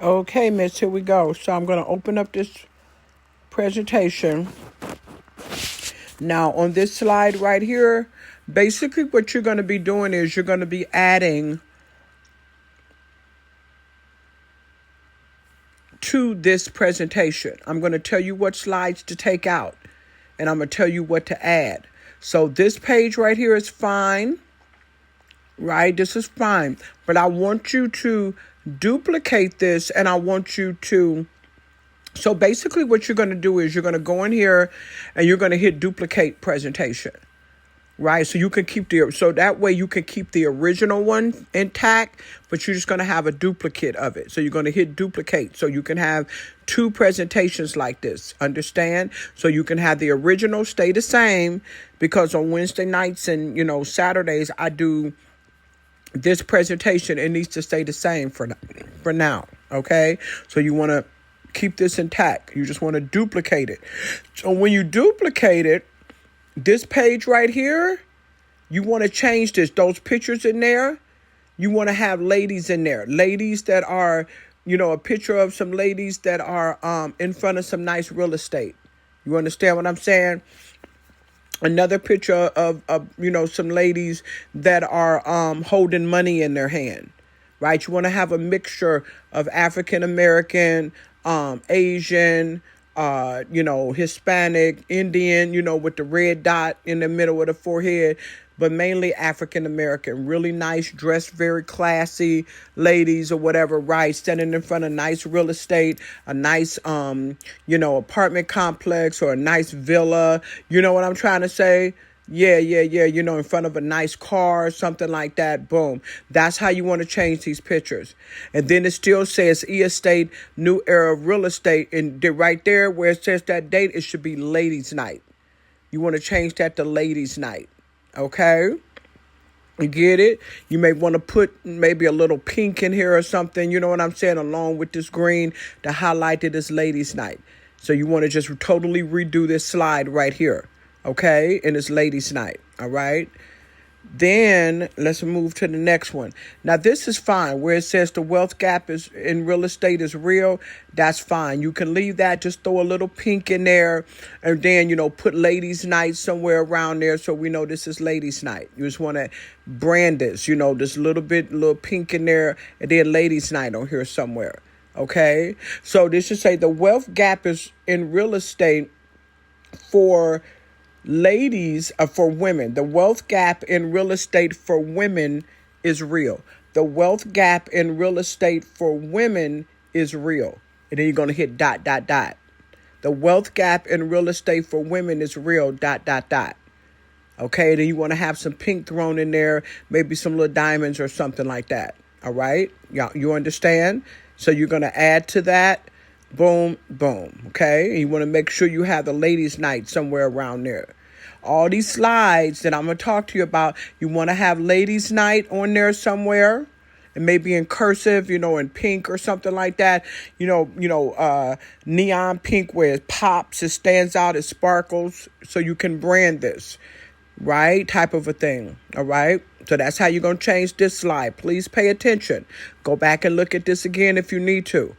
Okay, miss, here we go. So I'm going to open up this presentation. Now, on this slide right here, basically what you're going to be doing is you're going to be adding to this presentation. I'm going to tell you what slides to take out, and I'm going to tell you what to add. So this page right here is fine, right? This is fine. But I want you to duplicate this, and I want you to... So basically what you're going to do is you're going to go in here and you're going to hit duplicate presentation, right? So you can keep so that way you can keep the original one intact, but you're just going to have a duplicate of it. So you're going to hit duplicate so you can have two presentations like this. Understand? So you can have the original stay the same, because on Wednesday nights and, Saturdays, I do this presentation. It needs to stay the same for now. Okay. So you want to keep this intact. You just want to duplicate it. So when you duplicate it, this page right here, you want to change this. Those pictures in there, you want to have ladies in there. Ladies that are, a picture of some ladies that are in front of some nice real estate. You understand what I'm saying? Another picture of some ladies that are holding money in their hand, right? You want to have a mixture of African American, Asian, Hispanic, Indian, with the red dot in the middle of the forehead, but mainly African American. Really nice, dressed very classy ladies or whatever, right? Standing in front of nice real estate, a nice, apartment complex or a nice villa. You know what I'm trying to say? Yeah. In front of a nice car or something like that. Boom. That's how you want to change these pictures. And then it still says E-Estate, New Era of Real Estate. And right there where it says that date, it should be Ladies Night. You want to change that to Ladies Night. Okay? You get it? You may want to put maybe a little pink in here or something. You know what I'm saying? Along with this green to highlight it as Ladies Night. So you want to just totally redo this slide right here. Okay, and it's Ladies Night, all right? Then let's move to the next one. Now, this is fine. Where it says the wealth gap is in real estate is real, that's fine. You can leave that, just throw a little pink in there, and then, put Ladies Night somewhere around there so we know this is Ladies Night. You just want to brand this, this little pink in there, and then Ladies Night on here somewhere, okay? So this should say the wealth gap is in real estate for ladies, for women. The wealth gap in real estate for women is real. The wealth gap in real estate for women is real. And then you're going to hit ... The wealth gap in real estate for women is real ... Okay, then you want to have some pink thrown in there, maybe some little diamonds or something like that. All right? You understand? So you're going to add to that. Boom, boom, okay? And you want to make sure you have the Ladies' Night somewhere around there. All these slides that I'm going to talk to you about, you want to have Ladies' Night on there somewhere, and maybe in cursive, in pink or something like that. Neon pink where it pops, it stands out, it sparkles, so you can brand this, right? Type of a thing, all right? So that's how you're going to change this slide. Please pay attention. Go back and look at this again if you need to.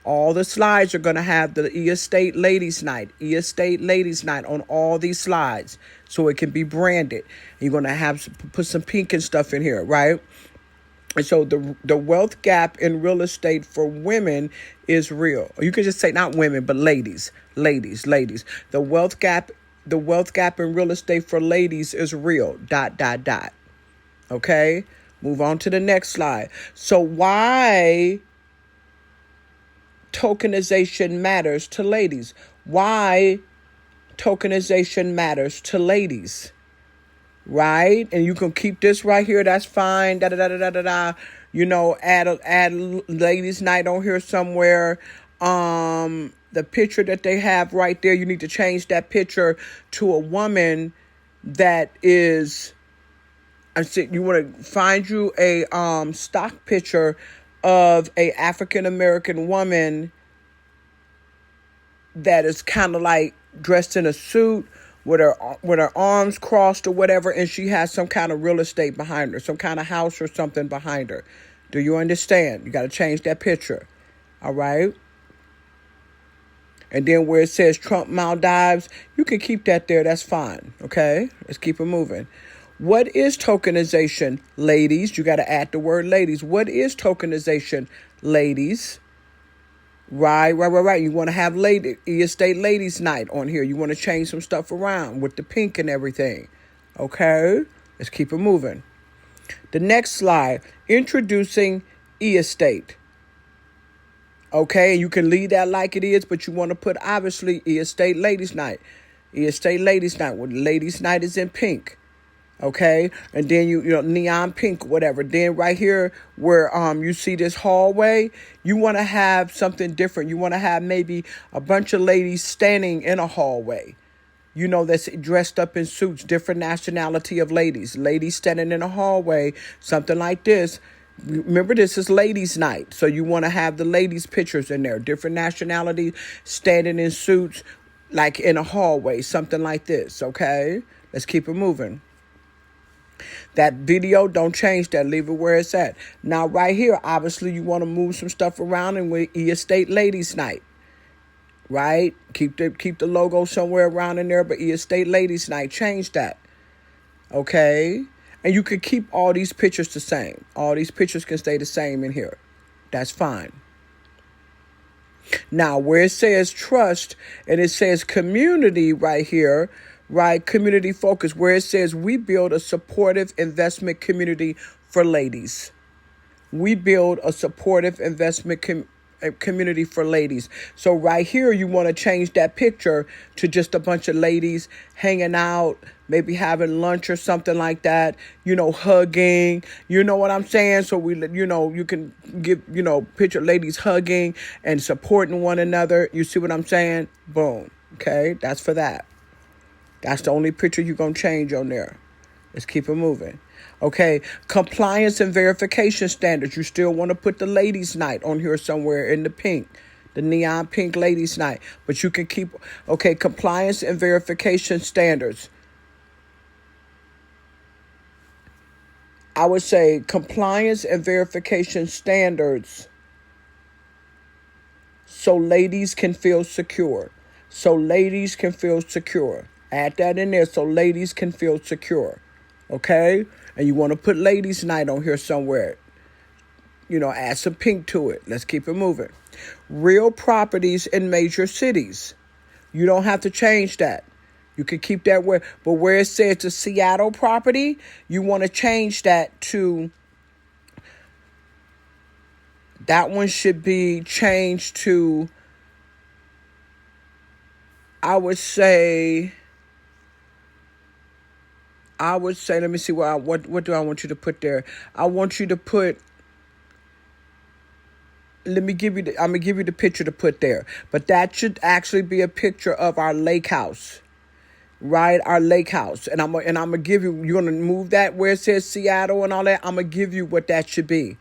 All the slides are going to have the E-Estate Ladies Night, E-Estate Ladies Night on all these slides so it can be branded. You're going to put some pink and stuff in here, right? And so the wealth gap in real estate for women is real. You can just say not women, but ladies. The wealth gap in real estate for ladies is real. ... Okay? Move on to the next slide. So why tokenization matters to ladies? Why tokenization matters to ladies? Right? And you can keep this right here. That's fine. Add Ladies Night on here somewhere. The picture that they have right there, you need to change that picture to a woman that is... you want to find you a stock picture of a African American woman that is kind of like dressed in a suit with her arms crossed or whatever, and she has some kind of real estate behind her, some kind of house or something behind her. Do you understand? You got to change that picture. All right. And then where it says Trump Maldives, you can keep that there. That's fine. Okay. Let's keep it moving. What is tokenization, ladies? You got to add the word ladies. What is tokenization, ladies? Right. You want to have estate ladies night on here. You want to change some stuff around with the pink and everything. Okay. Let's keep it moving. The next slide, introducing estate. Okay, you can leave that like it is, but you want to put, obviously, estate ladies night. Estate ladies night, where ladies night is in pink. Okay, and then you know, neon pink, whatever. Then right here where you see this hallway, you want to have something different. You want to have maybe a bunch of ladies standing in a hallway. You know, that's dressed up in suits, different nationality of ladies. Ladies standing in a hallway, something like this. Remember, this is ladies' night. So you want to have the ladies' pictures in there. Different nationalities standing in suits, like in a hallway, something like this, okay? Let's keep it moving. That video, don't change that. Leave it where it's at. Now, right here, obviously, you want to move some stuff around and with estate ladies' night. Right? Keep the logo somewhere around in there, but estate ladies night, change that. Okay? And you can keep all these pictures the same. All these pictures can stay the same in here. That's fine. Now, where it says trust and it says community right here, right? Community focus, where it says we build a supportive investment community for ladies. We build a supportive investment community for ladies. So right here, you want to change that picture to just a bunch of ladies hanging out, maybe having lunch or something like that, you know, hugging, you know what I'm saying? So you can give, picture ladies hugging and supporting one another. You see what I'm saying? Boom. Okay. That's for that. That's the only picture you're going to change on there. Let's keep it moving. Okay, compliance and verification standards. You still want to put the ladies' night on here somewhere in the pink, the neon pink ladies' night. But you can keep, okay, compliance and verification standards. I would say compliance and verification standards so ladies can feel secure. So ladies can feel secure. Add that in there so ladies can feel secure. Okay? And you want to put ladies' night on here somewhere. Add some pink to it. Let's keep it moving. Real properties in major cities. You don't have to change that. You can keep that where, but where it says the Seattle property, you want to change that to, that one should be changed to, I would say, let me see what do I want you to put there? I want you to put, I'm going to give you the picture to put there. But that should actually be a picture of our lake house, right? Our lake house. And I'm going to give you, you're going to move that where it says Seattle and all that. I'm going to give you what that should be.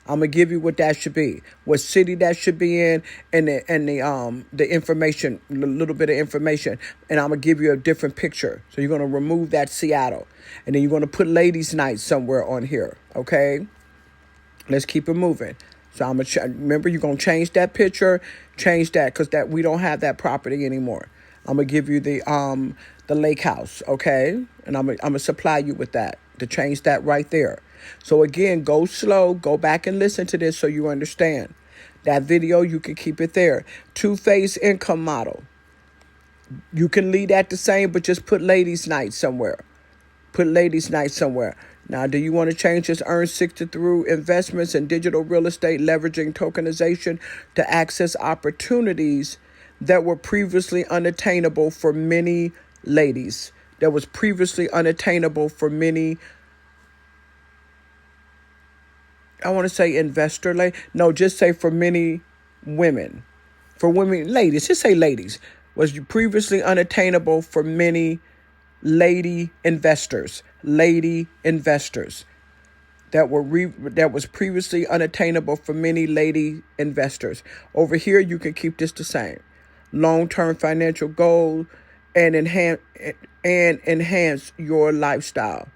What city that should be in, and the information, a little bit of information, and I'm gonna give you a different picture. So you're gonna remove that Seattle, and then you're gonna put ladies' night somewhere on here. Okay, let's keep it moving. So I'm gonna remember you're gonna change that picture, because that we don't have that property anymore. I'm gonna give you the lake house, okay, and I'm gonna supply you with that to change that right there. So again, go slow, go back and listen to this so you understand. That video, you can keep it there. Two-phase income model. You can leave that the same, but just put ladies' night somewhere. Now, do you want to change this? Earn 60 through investments in digital real estate, leveraging tokenization to access opportunities that were previously unattainable for many ladies. That was previously unattainable for many. I want to say investor. No, just say for many women. For women, ladies. Just say ladies. Was previously unattainable for many lady investors. Lady investors. That was previously unattainable for many lady investors. Over here, you can keep this the same. Long-term financial goals and enhance your lifestyle.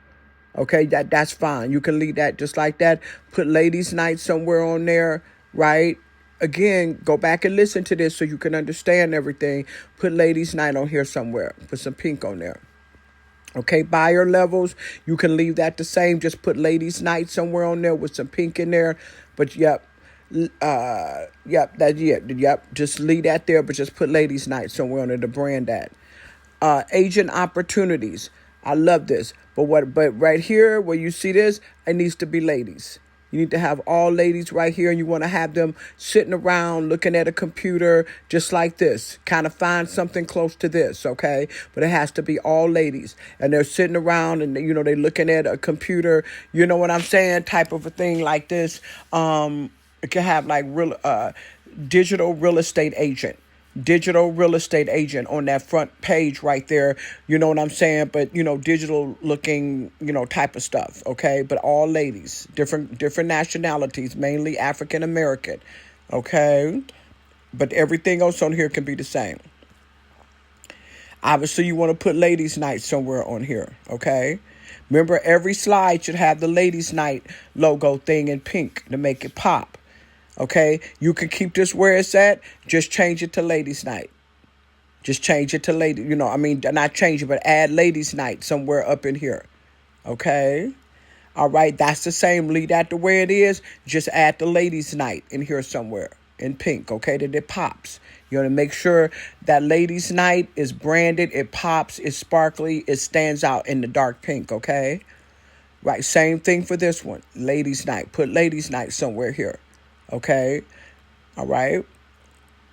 Okay, that's fine. You can leave that just like that. Put ladies' night somewhere on there, right? again, go back and listen to this so you can understand everything. Put ladies night on here somewhere. Put some pink on there. Okay, buyer levels, you can leave that the same. Just put ladies night somewhere on there with some pink in there. But yep, just leave that there, but just put ladies night somewhere on there to brand that. Agent opportunities, I love this, but right here where you see this, it needs to be ladies. You need to have all ladies right here, and you want to have them sitting around looking at a computer just like this. Kind of find something close to this, okay? But it has to be all ladies. And they're sitting around and, they're looking at a computer, you know what I'm saying, type of a thing like this. It can have like digital real estate agent. Digital real estate agent on that front page right there, you know what I'm saying? But digital looking, type of stuff, okay? But all ladies, different nationalities, mainly African American, okay? But everything else on here can be the same. Obviously, you want to put ladies' night somewhere on here, okay? Remember, every slide should have the ladies' night logo thing in pink to make it pop. Okay, you can keep this where it's at. Just change it to ladies' night. Just change it to not change it, but add ladies' night somewhere up in here. Okay, all right, that's the same. Leave that the way it is. Just add the ladies' night in here somewhere in pink. Okay, that it pops. You want to make sure that ladies' night is branded. It pops. It's sparkly. It stands out in the dark pink. Okay, right. Same thing for this one. Ladies' night. Put ladies' night somewhere here. Okay, all right.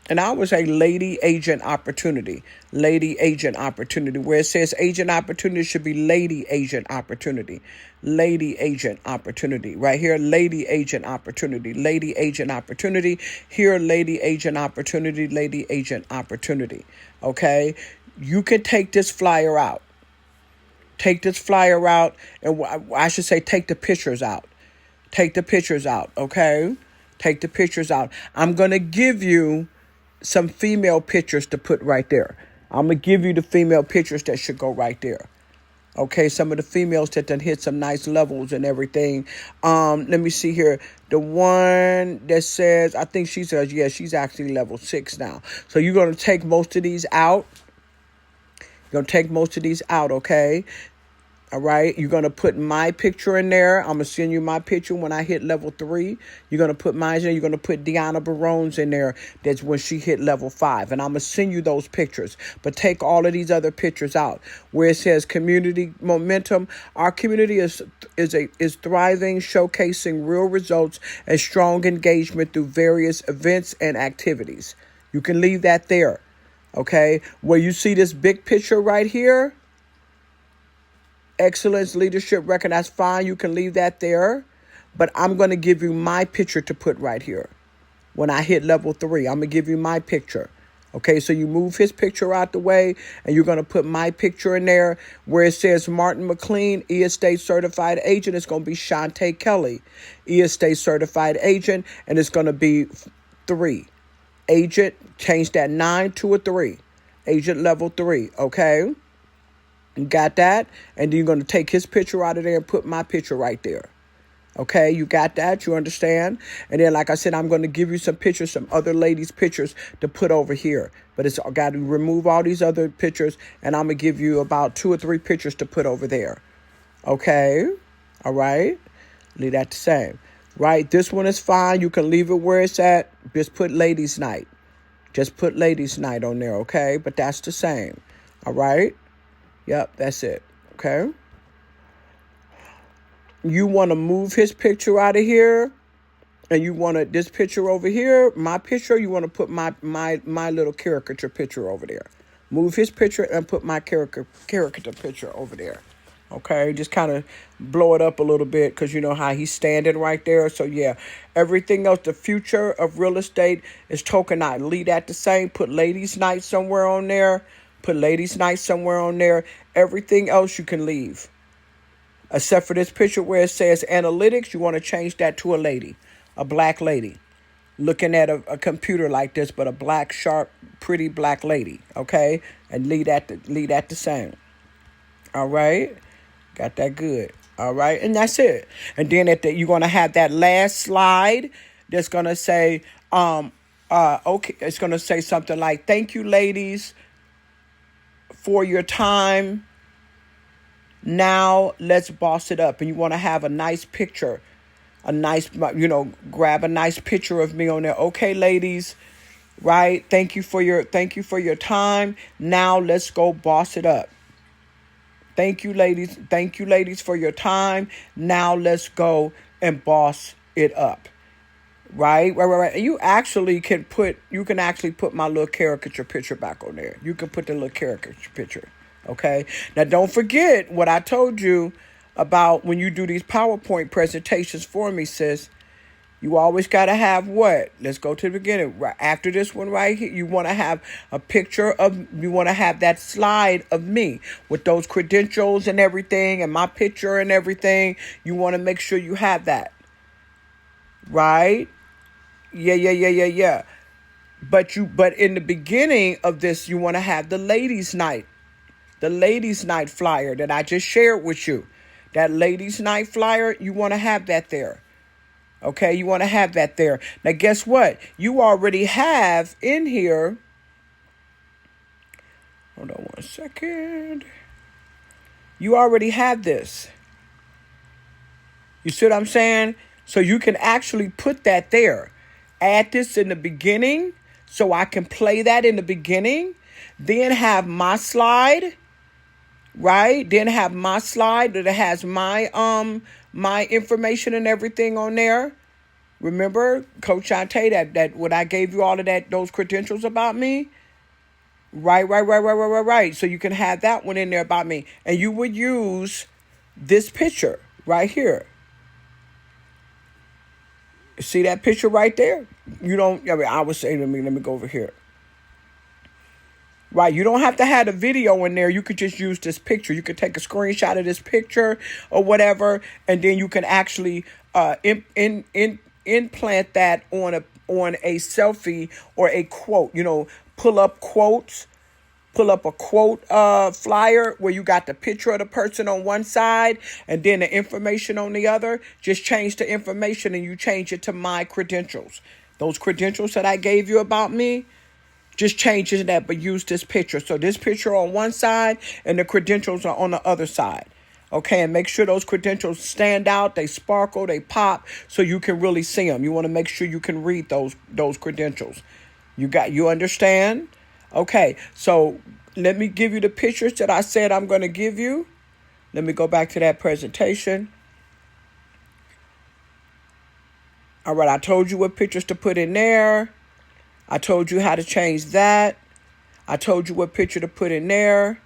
And I would say lady agent opportunity. Lady agent opportunity. Where it says agent opportunity should be lady agent opportunity. Lady agent opportunity. Right here, lady agent opportunity. Lady agent opportunity. Here, lady agent opportunity. Lady agent opportunity. Okay, you can take this flyer out. Take this flyer out, and I should say take the pictures out. Take the pictures out, okay? Take the pictures out. I'm going to give you some female pictures to put right there. I'm going to give you the female pictures that should go right there. Okay, some of the females that done hit some nice levels and everything. Let me see here. The one that says, I think she says, yeah, she's actually level 6 now. So you're going to take most of these out. You're going to take most of these out, okay? All right, you're going to put my picture in there. I'm going to send you my picture when I hit level 3. You're going to put mine in there. You're going to put Deanna Barone's in there. That's when she hit level 5. And I'm going to send you those pictures. But take all of these other pictures out. Where it says community momentum, our community is thriving, showcasing real results and strong engagement through various events and activities. You can leave that there. Okay, where you see this big picture right here, excellence, leadership record, that's fine. You can leave that there. But I'm going to give you my picture to put right here. When I hit level 3, I'm going to give you my picture. Okay, so you move his picture out the way, and you're going to put my picture in there where it says Martin McLean, E-Estate Certified Agent. It's going to be Shantae Kelly, E-Estate Certified Agent, and it's going to be 3. Agent, change that 9 to a 3. Agent level 3, okay? You got that? And then you're going to take his picture out of there and put my picture right there. Okay, you got that? You understand? And then, like I said, I'm going to give you some pictures, some other ladies' pictures to put over here. But it's got to remove all these other pictures, and I'm going to give you about 2 or 3 pictures to put over there. Okay? All right? Leave that the same. Right? This one is fine. You can leave it where it's at. Just put ladies' night. Just put ladies' night on there, okay? But that's the same. All right? Yep, that's it. Okay. You want to move his picture out of here, and you want this picture over here, my picture. You want to put my little caricature picture over there. Move his picture and put my caricature picture over there. Okay, just kind of blow it up a little bit because you know how he's standing right there. So yeah, everything else, the future of real estate is tokenized. Leave that the same. Put ladies' night somewhere on there. Put ladies' night somewhere on there. Everything else you can leave. Except for this picture where it says analytics, you want to change that to a lady. A black lady. Looking at a computer like this, but a black, sharp, pretty black lady. Okay? And leave that the same. All right? Got that good. All right? And that's it. And then you're going to have that last slide that's going to say Okay, it's going to say something like, thank you, ladies, for your time. Now let's boss it up. And you want to have a nice picture, grab a nice picture of me on there. Okay, ladies, right? Thank you for your time. Now let's go boss it up. Thank you, ladies. Thank you, ladies, for your time. Now let's go and boss it up. Right. And you can actually put my little caricature picture back on there. You can put the little caricature picture. Okay. Now, don't forget what I told you about when you do these PowerPoint presentations for me, sis. You always got to have what? Let's go to the beginning. Right after this one right here, you want to have you want to have that slide of me with those credentials and everything and my picture and everything. You want to make sure you have that. Right? Yeah. But in the beginning of this, you want to have the ladies' night flyer that I just shared with you. That ladies' night flyer, you want to have that there. Okay, you want to have that there. Now, guess what? You already have in here. Hold on 1 second. You already have this. You see what I'm saying? So you can actually put that there. Add this in the beginning so I can play that in the beginning. Then have my slide, right? Then have my slide that has my information and everything on there. Remember, Coach Shante, that what I gave you all of those credentials about me? Right. So you can have that one in there about me. And you would use this picture right here. See that picture right there? I would say, let me go over here. Right, you don't have to have a video in there. You could just use this picture. You could take a screenshot of this picture or whatever, and then you can actually implant that on a selfie or a quote. Pull up a quote flyer where you got the picture of the person on one side and then the information on the other. Just change the information and you change it to my credentials. Those credentials that I gave you about me, just change it that, but use this picture. So this picture on one side and the credentials are on the other side. Okay, and make sure those credentials stand out, they sparkle, they pop, so you can really see them. You want to make sure you can read those credentials. You understand? Okay, so let me give you the pictures that I said I'm going to give you. Let me go back to that presentation. All right, I told you what pictures to put in there. I told you how to change that. I told you what picture to put in there.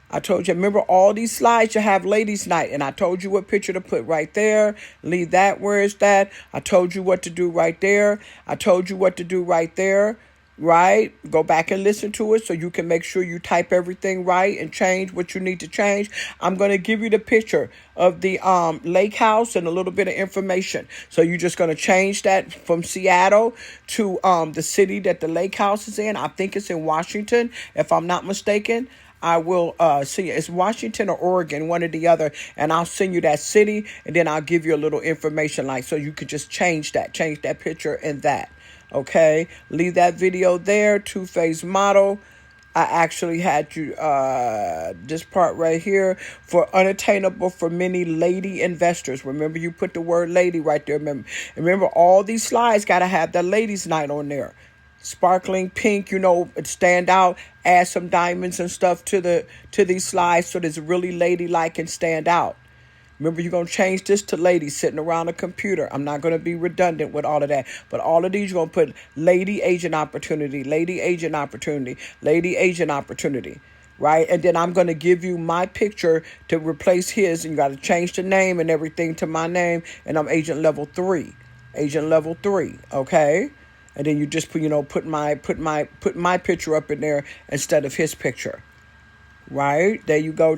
I told you, remember all these slides you have ladies' night, and I told you what picture to put right there. Leave that where it's that. I told you what to do right there. I told you what to do right there. Right? Go back and listen to it so you can make sure you type everything right and change what you need to change. I'm going to give you the picture of the lake house and a little bit of information. So you're just going to change that from Seattle to the city that the lake house is in. I think it's in Washington, if I'm not mistaken. I will see it's Washington or Oregon, one or the other, and I'll send you that city, and then I'll give you a little information so you could just change that picture and that. Okay, leave that video there. Two-phase model. I actually had you this part right here for unattainable for many lady investors. Remember, you put the word lady right there. Remember all these slides got to have the ladies' night on there. Sparkling pink, stand out. Add some diamonds and stuff to these slides so it's really ladylike and stand out. Remember, you're going to change this to ladies sitting around a computer. I'm not going to be redundant with all of that. But all of these, you're going to put lady agent opportunity, lady agent opportunity, lady agent opportunity, right? And then I'm going to give you my picture to replace his. And you got to change the name and everything to my name. And I'm agent level 3. Agent level 3, okay? And then you just put my picture up in there instead of his picture. Right? There you go.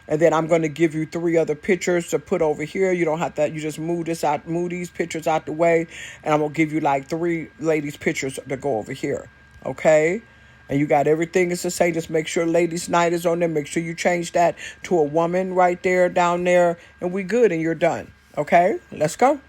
And then I'm going to give you 3 other pictures to put over here. You don't have to, you just move these pictures out the way. And I'm going to give you 3 ladies' pictures to go over here. Okay? And you got everything is the same. Just make sure ladies' night is on there. Make sure you change that to a woman right there, down there. And we good and you're done. Okay? Let's go.